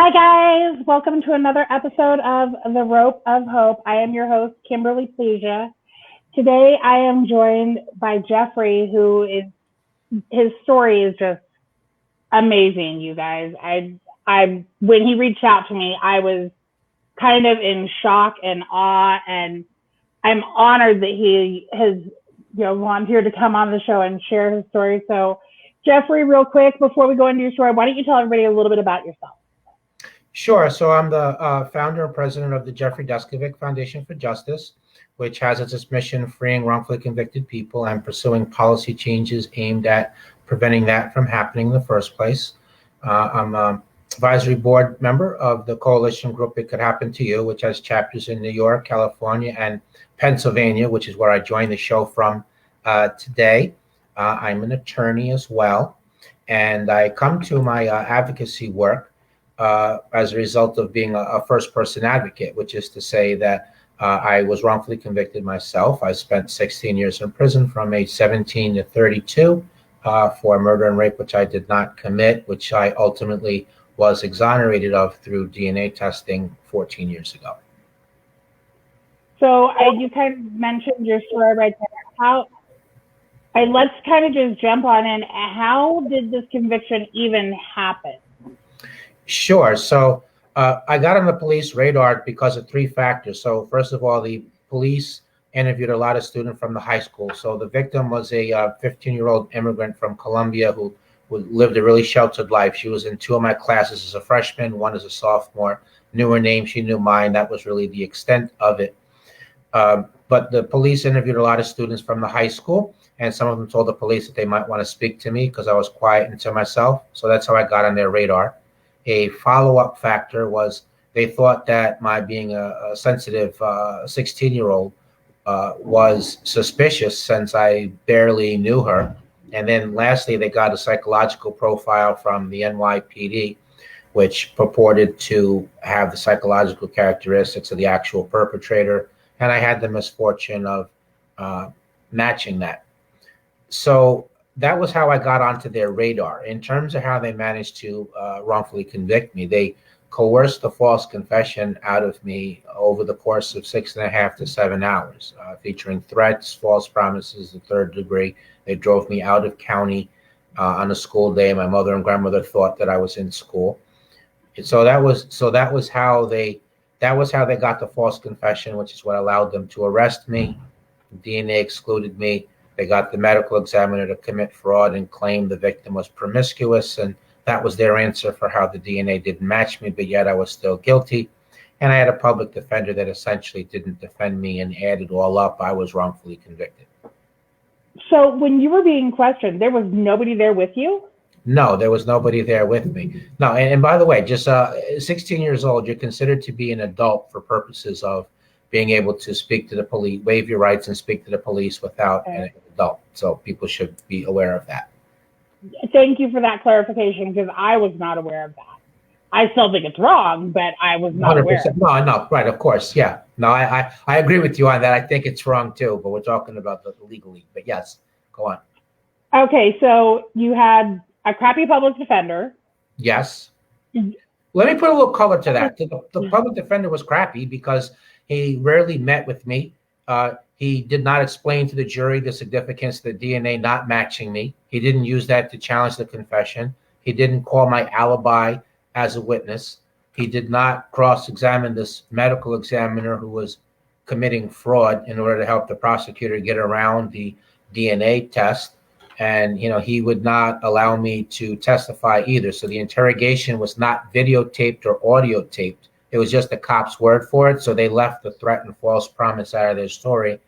Hi, guys. Welcome to another episode of The Rope of Hope. I am your host, Kimberly Plesia. Today, I am joined by Jeffrey, his story is just amazing, you guys. When he reached out to me, I was kind of in shock and awe, and I'm honored that he has, volunteered to come on the show and share his story. So, Jeffrey, real quick, before we go into your story, why don't you tell everybody a little bit about yourself? Sure. So I'm the founder and president of the Jeffrey Deskovic Foundation for Justice, which has as its mission freeing wrongfully convicted people and pursuing policy changes aimed at preventing that from happening in the first place. I'm an advisory board member of the coalition group It Could Happen to You, which has chapters in New York, California, and Pennsylvania, which is where I joined the show from today. I'm an attorney as well, and I come to my advocacy work as a result of being a first-person advocate, which is to say that I was wrongfully convicted myself. I spent 16 years in prison from age 17 to 32 for murder and rape, which I did not commit, which I ultimately was exonerated of through DNA testing 14 years ago. So you kind of mentioned your story right there. Let's kind of just jump on in. How did this conviction even happen? Sure. So I got on the police radar because of three factors. So first of all, the police interviewed a lot of students from the high school. So the victim was a 15-year-old immigrant from Colombia who lived a really sheltered life. She was in two of my classes as a freshman, one as a sophomore. Knew her name, she knew mine. That was really the extent of it. But the police interviewed a lot of students from the high school, and some of them told the police that they might want to speak to me because I was quiet and to myself. So that's how I got on their radar. A follow-up factor was they thought that my being a sensitive 16-year-old was suspicious since I barely knew her. And then lastly, they got a psychological profile from the NYPD, which purported to have the psychological characteristics of the actual perpetrator. And I had the misfortune of matching that. So that was how I got onto their radar. In terms of how they managed to wrongfully convict me, they coerced the false confession out of me over the course of 6.5 to 7 hours, featuring threats, false promises, the third degree. They drove me out of county on a school day. My mother and grandmother thought that I was in school. And so that was how they got the false confession, which is what allowed them to arrest me. DNA excluded me. They got the medical examiner to commit fraud and claim the victim was promiscuous, and that was their answer for how the DNA didn't match me, but yet I was still guilty. And I had a public defender that essentially didn't defend me, and added all up, I was wrongfully convicted. So when you were being questioned, there was nobody there with you? No, there was nobody there with me. No, and by the way, just 16 years old, you're considered to be an adult for purposes of being able to speak to the police, waive your rights and speak to the police without an adult. So people should be aware of that. Thank you for that clarification, because I was not aware of that. I still think it's wrong, but I was not 100%. Aware. No, right, of course, yeah. No, I agree with you on that. I think it's wrong too, but we're talking about the legally. But yes, go on. Okay, so you had a crappy public defender. Yes. Let me put a little color to that. The public defender was crappy because he rarely met with me. He did not explain to the jury the significance of the DNA not matching me. He didn't use that to challenge the confession. He didn't call my alibi as a witness. He did not cross-examine this medical examiner who was committing fraud in order to help the prosecutor get around the DNA test. And, he would not allow me to testify either. So the interrogation was not videotaped or audio taped. It was just the cop's word for it. So they left the threat and false promise out of their story.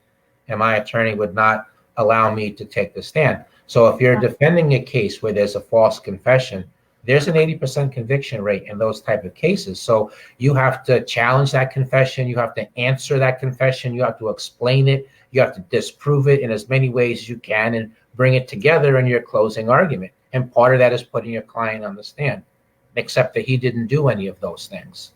And my attorney would not allow me to take the stand. So if you're defending a case where there's a false confession, there's an 80% conviction rate in those type of cases. So you have to challenge that confession. You have to answer that confession. You have to explain it. You have to disprove it in as many ways as you can and bring it together in your closing argument. And part of that is putting your client on the stand, except that he didn't do any of those things.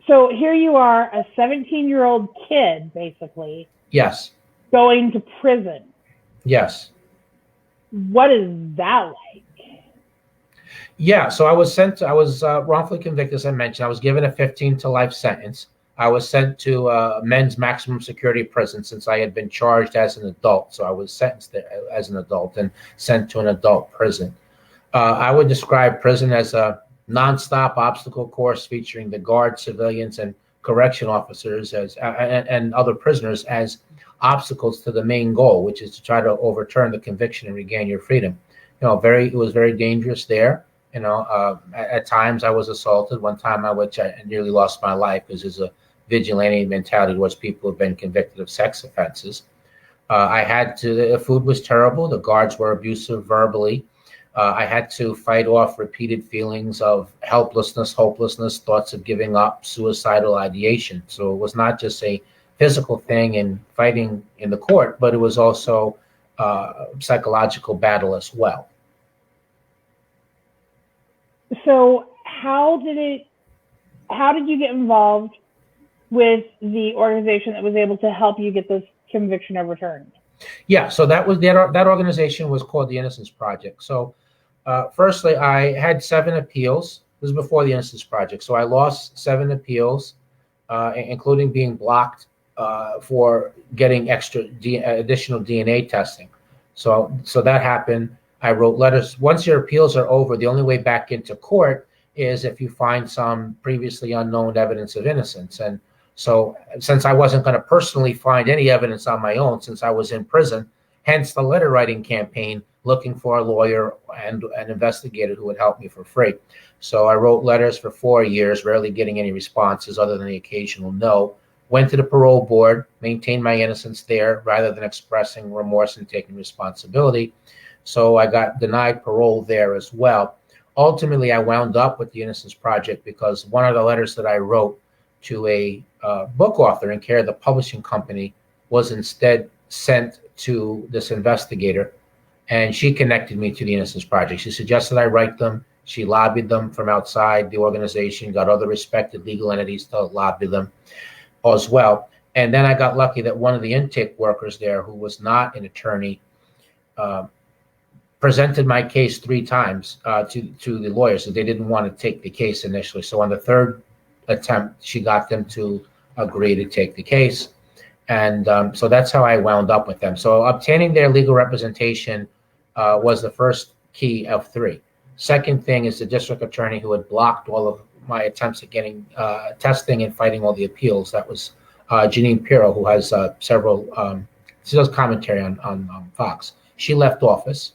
So here you are, a 17-year-old kid, basically. Yes. Going to prison. Yes. What is that like? Yeah, so I was wrongfully convicted, as I mentioned. I was given a 15 to life sentence. I was sent to men's maximum security prison since I had been charged as an adult. So I was sentenced there as an adult and sent to an adult prison. I would describe prison as a nonstop obstacle course featuring the guards, civilians, and correction officers and other prisoners as obstacles to the main goal, which is to try to overturn the conviction and regain your freedom. It was very dangerous there. At times I was assaulted. One time I nearly lost my life because there's a vigilante mentality towards people who've been convicted of sex offenses. The food was terrible. The guards were abusive verbally. I had to fight off repeated feelings of helplessness, hopelessness, thoughts of giving up, suicidal ideation. So it was not just a physical thing and fighting in the court, but it was also psychological battle as well. So how did you get involved with the organization that was able to help you get this conviction overturned? Yeah, so that organization was called the Innocence Project. So firstly, I had 7 appeals. This was before the Innocence Project. So I lost 7 appeals, including being blocked for getting additional DNA testing. So that happened. I wrote letters. Once your appeals are over, the only way back into court is if you find some previously unknown evidence of innocence. And so since I wasn't going to personally find any evidence on my own, since I was in prison, hence the letter writing campaign, looking for a lawyer and an investigator who would help me for free. So I wrote letters for 4 years, rarely getting any responses other than the occasional no. Went to the parole board, maintained my innocence there rather than expressing remorse and taking responsibility. So I got denied parole there as well. Ultimately, I wound up with the Innocence Project because one of the letters that I wrote to a book author in care of the publishing company was instead sent to this investigator, and she connected me to the Innocence Project. She suggested I write them. She lobbied them from outside the organization, got other respected legal entities to lobby them as well. And then I got lucky that one of the intake workers there, who was not an attorney, presented my case 3 times to the lawyers. So they didn't want to take the case initially. So on the 3rd attempt, she got them to agree to take the case. And so that's how I wound up with them. So obtaining their legal representation was the first key of 3. Second thing is the district attorney who had blocked all of my attempts at getting testing and fighting all the appeals. That was Janine Pirro, who has she does commentary on Fox. She left office.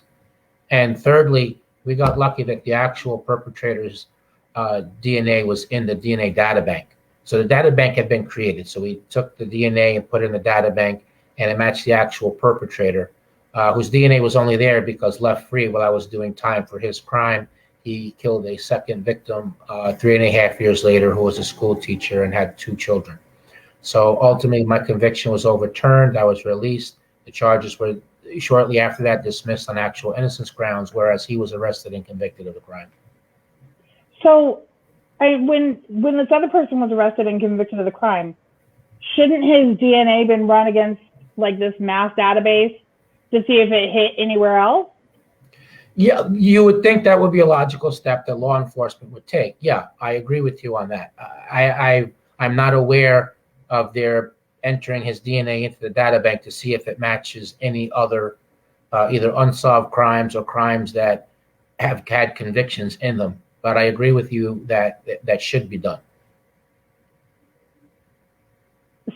And thirdly, we got lucky that the actual perpetrator's DNA was in the DNA data bank. So the data bank had been created. So we took the DNA and put it in the data bank, and it matched the actual perpetrator, whose DNA was only there because left free while I was doing time for his crime. He killed a second victim 3.5 years later, who was a school teacher and had 2 children. So ultimately, my conviction was overturned. I was released. The charges were shortly after that dismissed on actual innocence grounds, whereas he was arrested and convicted of the crime. So when this other person was arrested and convicted of the crime, shouldn't his DNA been run against like this mass database to see if it hit anywhere else? Yeah, you would think that would be a logical step that law enforcement would take. Yeah, I agree with you on that. I'm not aware of their entering his DNA into the data bank to see if it matches any other either unsolved crimes or crimes that have had convictions in them. But I agree with you that that should be done.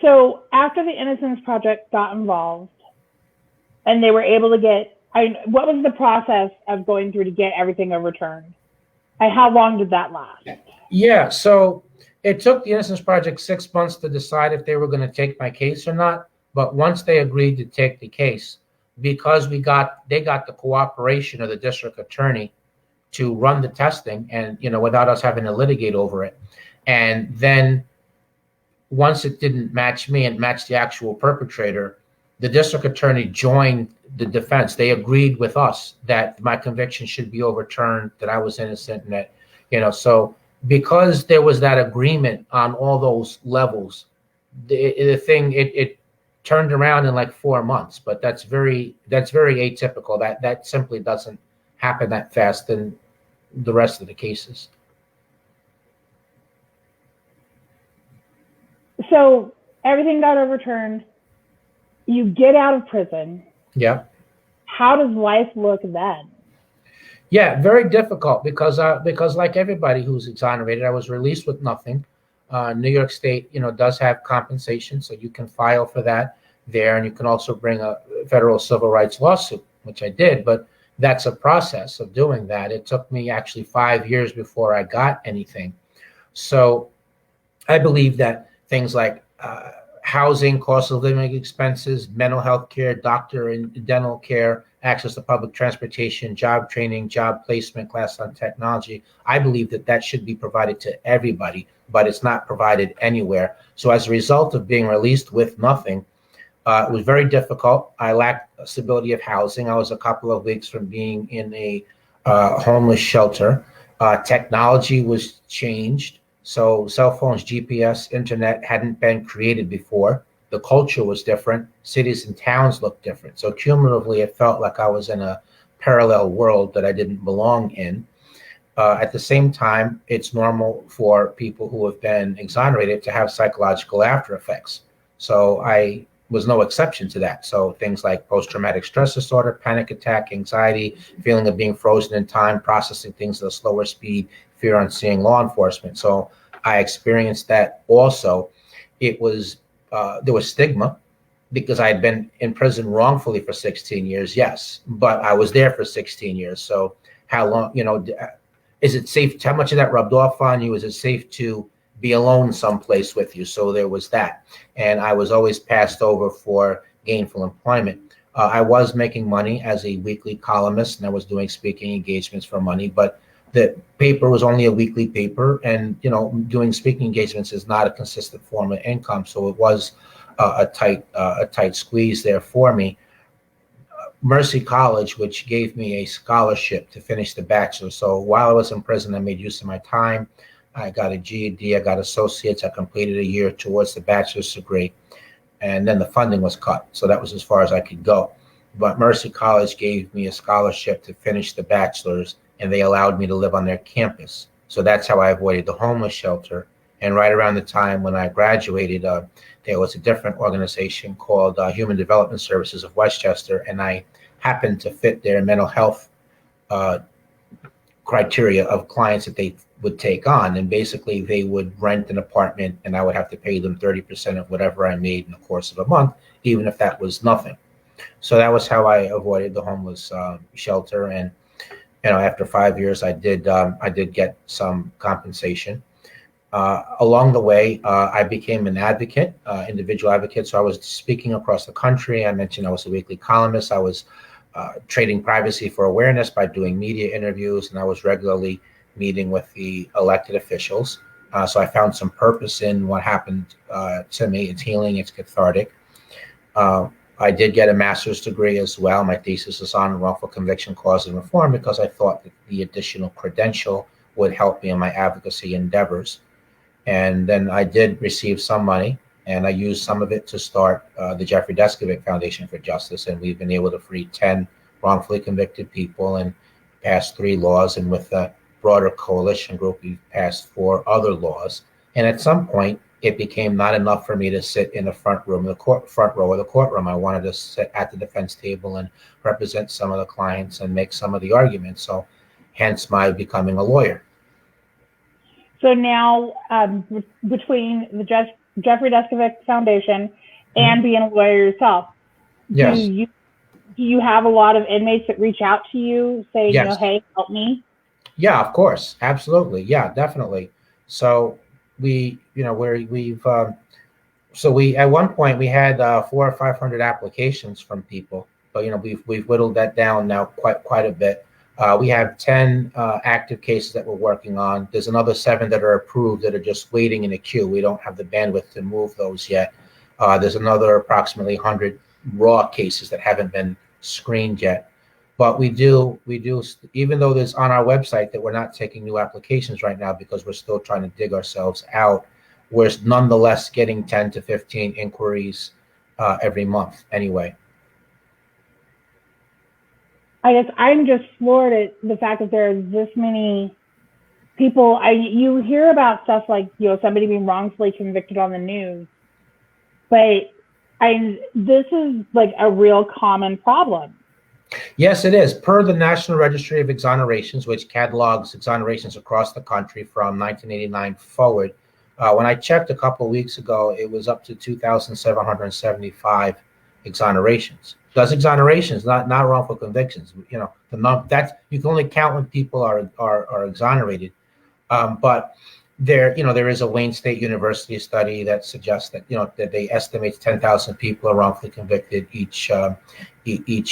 So after the Innocence Project got involved and they were able to get, what was the process of going through to get everything overturned? And how long did that last? Yeah, so it took the Innocence Project 6 months to decide if they were going to take my case or not. But once they agreed to take the case, because they got the cooperation of the district attorney to run the testing, and without us having to litigate over it, and then once it didn't match me and matched the actual perpetrator, the district attorney joined the defense. They agreed with us that my conviction should be overturned, that I was innocent, and that so because there was that agreement on all those levels, the thing it turned around in like 4 months. But that's very atypical. That simply doesn't happen that fast. And the rest of the cases. So everything got overturned. You get out of prison. Yeah. How does life look then? Yeah, very difficult because like everybody who's exonerated, I was released with nothing. New York State, does have compensation, so you can file for that there, and you can also bring a federal civil rights lawsuit, which I did. But that's a process of doing that. It took me actually 5 years before I got anything. So I believe that things like housing, cost of living expenses, mental health care, doctor and dental care, access to public transportation, job training, job placement, class on technology. I believe that should be provided to everybody, but it's not provided anywhere. So as a result of being released with nothing, it was very difficult. I lacked stability of housing. I was a couple of weeks from being in a homeless shelter. Technology was changed. So cell phones, GPS, internet hadn't been created before. The culture was different. Cities and towns looked different. So cumulatively, it felt like I was in a parallel world that I didn't belong in. At the same time, it's normal for people who have been exonerated to have psychological after effects. So I was no exception to that. So things like post-traumatic stress disorder, panic attack, anxiety, feeling of being frozen in time, processing things at a slower speed, fear on seeing law enforcement. So I experienced that also. It was there was stigma because I had been in prison wrongfully for 16 years, yes, but I was there for 16 years. So how long, is it safe? How much of that rubbed off on you? Is it safe to be alone someplace with you? So there was that. And I was always passed over for gainful employment. I was making money as a weekly columnist, and I was doing speaking engagements for money, but the paper was only a weekly paper, and doing speaking engagements is not a consistent form of income. So it was a tight squeeze there for me. Mercy College, which gave me a scholarship to finish the bachelor. So while I was in prison, I made use of my time. I got a GED, I got associates, I completed a year towards the bachelor's degree, and then the funding was cut. So that was as far as I could go. But Mercy College gave me a scholarship to finish the bachelor's, and they allowed me to live on their campus. So that's how I avoided the homeless shelter. And right around the time when I graduated, there was a different organization called Human Development Services of Westchester, and I happened to fit their mental health criteria of clients that they would take on. And basically, they would rent an apartment, and I would have to pay them 30% of whatever I made in the course of a month, even if that was nothing. So that was how I avoided the homeless shelter. And after 5 years, I did get some compensation. Along the way, I became an advocate, individual advocate. So I was speaking across the country. I mentioned I was a weekly columnist. I was trading privacy for awareness by doing media interviews, and I was regularly meeting with the elected officials. So I found some purpose in what happened to me. It's healing, it's cathartic. I did get a master's degree as well. My thesis is on wrongful conviction, cause, and reform because I thought that the additional credential would help me in my advocacy endeavors. And then I did receive some money, and I used some of it to start the Jeffrey Deskovic Foundation for Justice. And we've been able to free 10 wrongfully convicted people and pass 3 laws. And with the broader coalition group, we've passed 4 other laws. And at some point, it became not enough for me to sit in the front row of the courtroom. I wanted to sit at the defense table and represent some of the clients and make some of the arguments. So hence my becoming a lawyer. So now, between the Jeffrey Deskovic Foundation and being a lawyer yourself, yes, do you have a lot of inmates that reach out to you saying, yes. Hey, help me? Yeah, of course, absolutely, yeah, definitely. So we at one point we had 400 or 500 applications from people, but we've whittled that down now quite a bit. We have 10 active cases that we're working on. There's another 7 that are approved that are just waiting in a queue. We don't have the bandwidth to move those yet. There's another approximately 100 raw cases that haven't been screened yet. But we do, even though there's on our website that we're not taking new applications right now because we're still trying to dig ourselves out, we're nonetheless getting 10 to 15 inquiries every month anyway. I guess I'm just floored at the fact that there's this many people. You hear about stuff like, somebody being wrongfully convicted on the news, but this is like a real common problem. Yes, it is. Per the National Registry of Exonerations, which catalogs exonerations across the country from 1989 forward, when I checked a couple of weeks ago, it was up to 2,775 exonerations. That's exonerations, not wrongful convictions. That's, you can only count when people are exonerated. But there is a Wayne State University study that suggests that that they estimate 10,000 people are wrongfully convicted each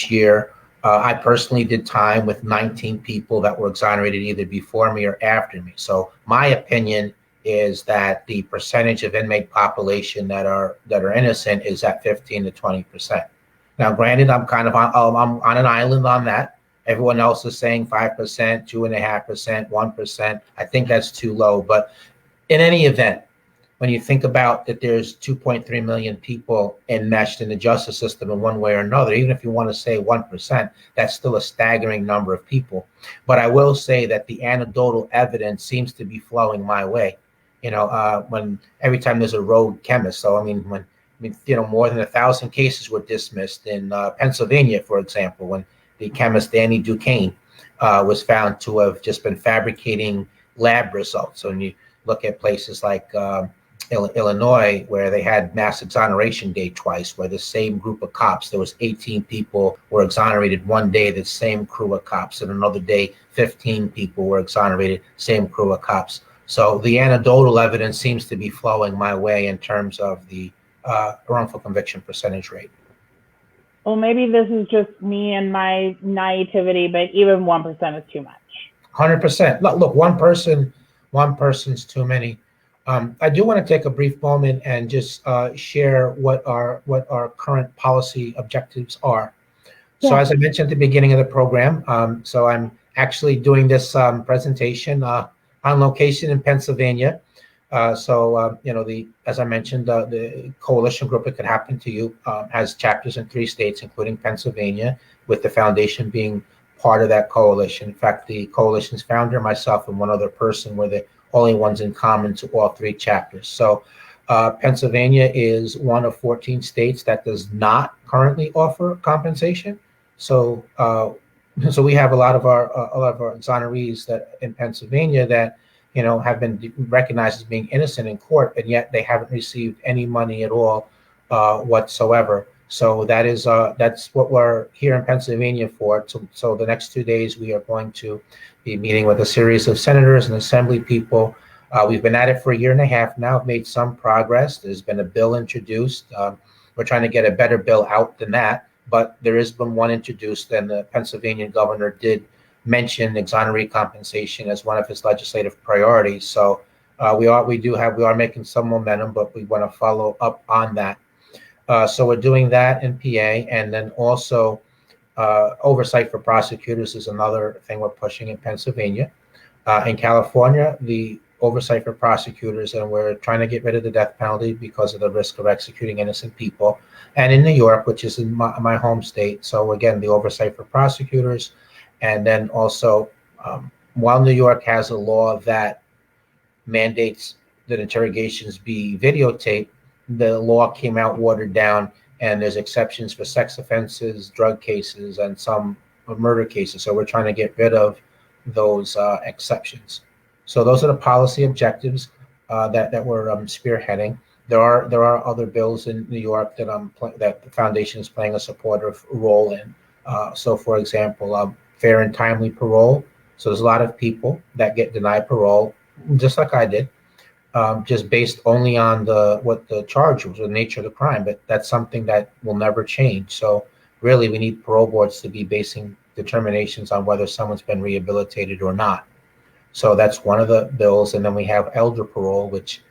year. I personally did time with 19 people that were exonerated either before me or after me. So my opinion is that the percentage of inmate population that are innocent is at 15 to 20%. Now, granted, I'm on an island on that. Everyone else is saying 5%, 2.5%, 1%. I think that's too low. But in any event, when you think about that there's 2.3 million people enmeshed in the justice system in one way or another, even if you want to say 1%, that's still a staggering number of people. But I will say that the anecdotal evidence seems to be flowing my way. When every time there's a rogue chemist. So, more than 1,000 cases were dismissed in Pennsylvania, for example, when the chemist Danny Duquesne was found to have just been fabricating lab results. So when you look at places like Illinois, where they had mass exoneration day twice, where the same group of cops, there was 18 people were exonerated one day, the same crew of cops, and another day, 15 people were exonerated, same crew of cops. So the anecdotal evidence seems to be flowing my way in terms of the wrongful conviction percentage rate. Well, maybe this is just me and my naivety, but even 1% is too much. 100%. Look, one person's too many. I do want to take a brief moment and just share what our current policy objectives are. Yeah. So as I mentioned at the beginning of the program, so I'm actually doing this presentation on location in Pennsylvania. As I mentioned, the coalition group It Could Happen to You has chapters in 3 states, including Pennsylvania, with the foundation being part of that coalition. In fact, the coalition's founder, myself, and one other person were the only ones in common to all 3 chapters. So Pennsylvania is one of 14 states that does not currently offer compensation. So we have a lot of our exonerees that in Pennsylvania that have been recognized as being innocent in court, and yet they haven't received any money at all whatsoever. So that's what we're here in Pennsylvania for. So the next 2 days we are going to be meeting with a series of senators and assembly people. We've been at it for 1.5 years now. We've made some progress. There's been a bill introduced. We're trying to get a better bill out than that, but there has been one introduced, and the Pennsylvania governor did mention exoneree compensation as one of his legislative priorities. So we are making some momentum, but we want to follow up on that. So we're doing that in PA, and then also oversight for prosecutors is another thing we're pushing in Pennsylvania. In California, the oversight for prosecutors, and we're trying to get rid of the death penalty because of the risk of executing innocent people. And in New York, which is in my home state, so again, the oversight for prosecutors. And then also, while New York has a law that mandates that interrogations be videotaped, the law came out watered down, and there's exceptions for sex offenses, drug cases, and some murder cases. So we're trying to get rid of those exceptions. So those are the policy objectives that we're spearheading. There are other bills in New York that the foundation is playing a supportive role in. So, for example, fair and timely parole. So there's a lot of people that get denied parole, just like I did, just based only on what the charge was, the nature of the crime. But that's something that will never change. So really, we need parole boards to be basing determinations on whether someone's been rehabilitated or not. So that's one of the bills. And then we have elder parole, which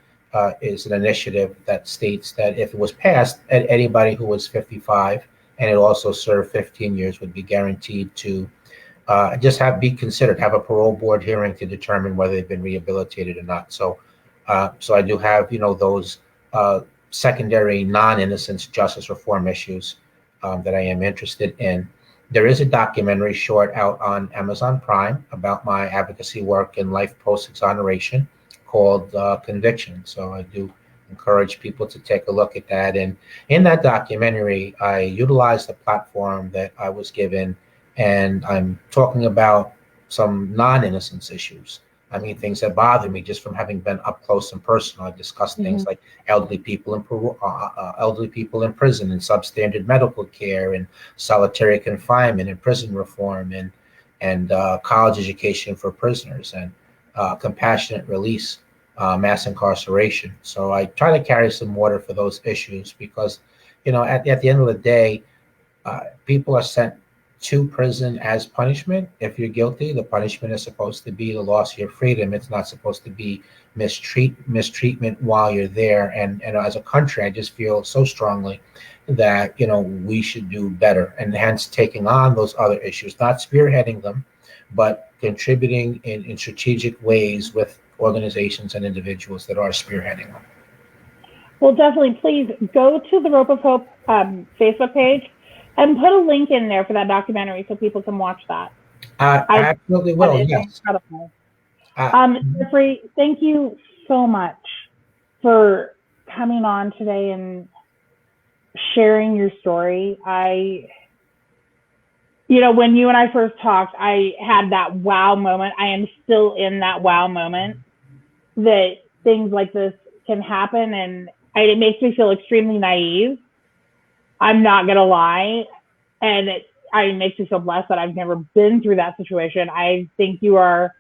is an initiative that states that if it was passed, anybody who was 55 and it also served 15 years would be guaranteed to be considered, have a parole board hearing to determine whether they've been rehabilitated or not. So I do have, those secondary non-innocence justice reform issues that I am interested in. There is a documentary short out on Amazon Prime about my advocacy work in life post exoneration called Conviction. So I do encourage people to take a look at that. And in that documentary, I utilized the platform that I was given, and I'm talking about some non-innocence issues. I mean, things that bother me just from having been up close and personal. I discussed things like elderly people in prison and substandard medical care and solitary confinement and prison reform and college education for prisoners and compassionate release, mass incarceration. So I try to carry some water for those issues because, at the end of the day, people are sent to prison as punishment. If you're guilty, the punishment is supposed to be the loss of your freedom. It's not supposed to be mistreatment while you're there. And as a country, I just feel so strongly that we should do better, and hence taking on those other issues, not spearheading them, but contributing in strategic ways with organizations and individuals that are spearheading them. Well, definitely, please go to the Rope of Hope Facebook page and put a link in there for that documentary so people can watch that. I absolutely will, yes. Incredible. Jeffrey, thank you so much for coming on today and sharing your story. When you and I first talked, I had that wow moment. I am still in that wow moment that things like this can happen, and it makes me feel extremely naive. I'm not going to lie. And it makes me feel blessed that I've never been through that situation. I think you are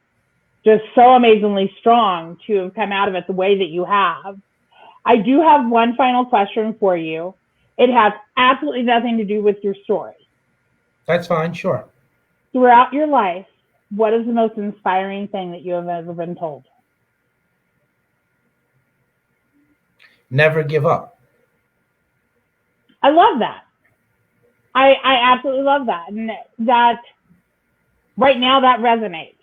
just so amazingly strong to have come out of it the way that you have. I do have one final question for you. It has absolutely nothing to do with your story. That's fine, sure. Throughout your life, what is the most inspiring thing that you have ever been told? Never give up. I love that. I absolutely love that. And that right now that resonates.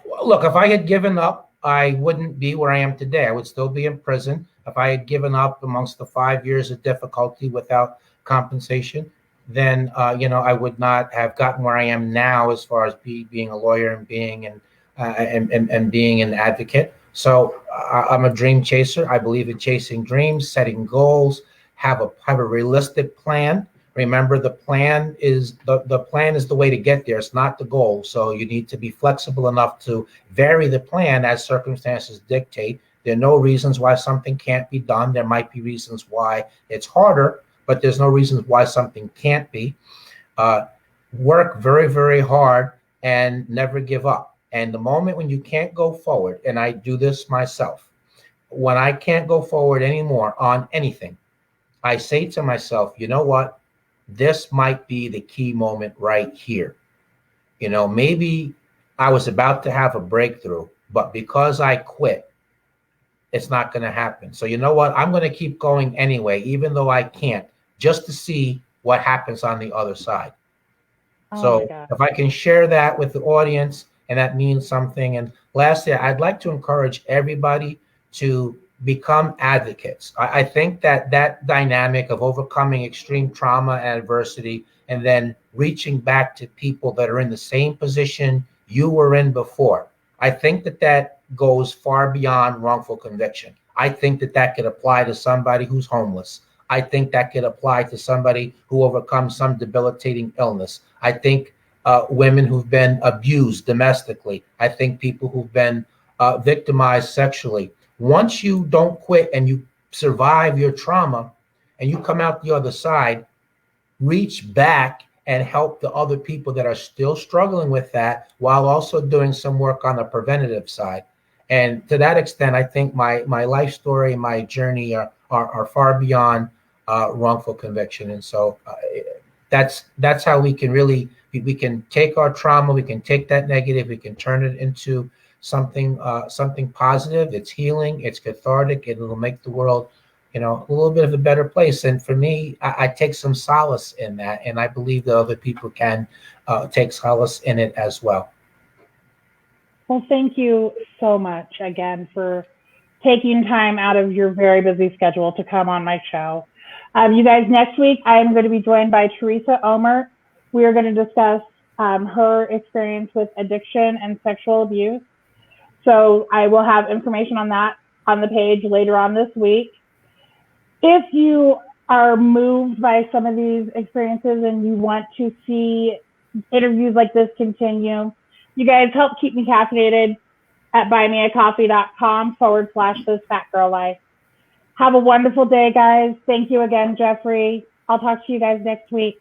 Well, look, if I had given up, I wouldn't be where I am today. I would still be in prison. If I had given up amongst the 5 years of difficulty without compensation, then I would not have gotten where I am now as far as being a lawyer and being and being an advocate. So I'm a dream chaser. I believe in chasing dreams, setting goals, have a realistic plan. Remember, the plan is the way to get there. It's not the goal. So you need to be flexible enough to vary the plan as circumstances dictate. There are no reasons why something can't be done. There might be reasons why it's harder, but there's no reasons why something can't be. Work very, very hard and never give up. And the moment when you can't go forward, and I do this myself, when I can't go forward anymore on anything, I say to myself, you know what? This might be the key moment right here. Maybe I was about to have a breakthrough, but because I quit, it's not going to happen. So you know what? I'm going to keep going anyway, even though I can't, just to see what happens on the other side. So if I can share that with the audience, and that means something. And lastly, I'd like to encourage everybody to become advocates. I think that dynamic of overcoming extreme trauma and adversity and then reaching back to people that are in the same position you were in before, I think that goes far beyond wrongful conviction. I think that could apply to somebody who's homeless. I think that could apply to somebody who overcomes some debilitating illness. I think women who've been abused domestically. I think people who've been victimized sexually. Once you don't quit and you survive your trauma and you come out the other side, reach back and help the other people that are still struggling with that while also doing some work on the preventative side. And to that extent, I think my life story and my journey are far beyond wrongful conviction. And so that's how we can take our trauma, we can take that negative, we can turn it into something positive. It's healing, it's cathartic, it'll make the world a little bit of a better place. And for me, I take some solace in that, and I believe that other people can take solace in it as well. Well, thank you so much again for taking time out of your very busy schedule to come on my show. You guys, next week I am going to be joined by Teresa Omer, We are going to discuss her experience with addiction and sexual abuse. So I will have information on that on the page later on this week. If you are moved by some of these experiences and you want to see interviews like this continue, you guys help keep me caffeinated at buymeacoffee.com/thosfatgirllife. Have a wonderful day, guys. Thank you again, Jeffrey. I'll talk to you guys next week.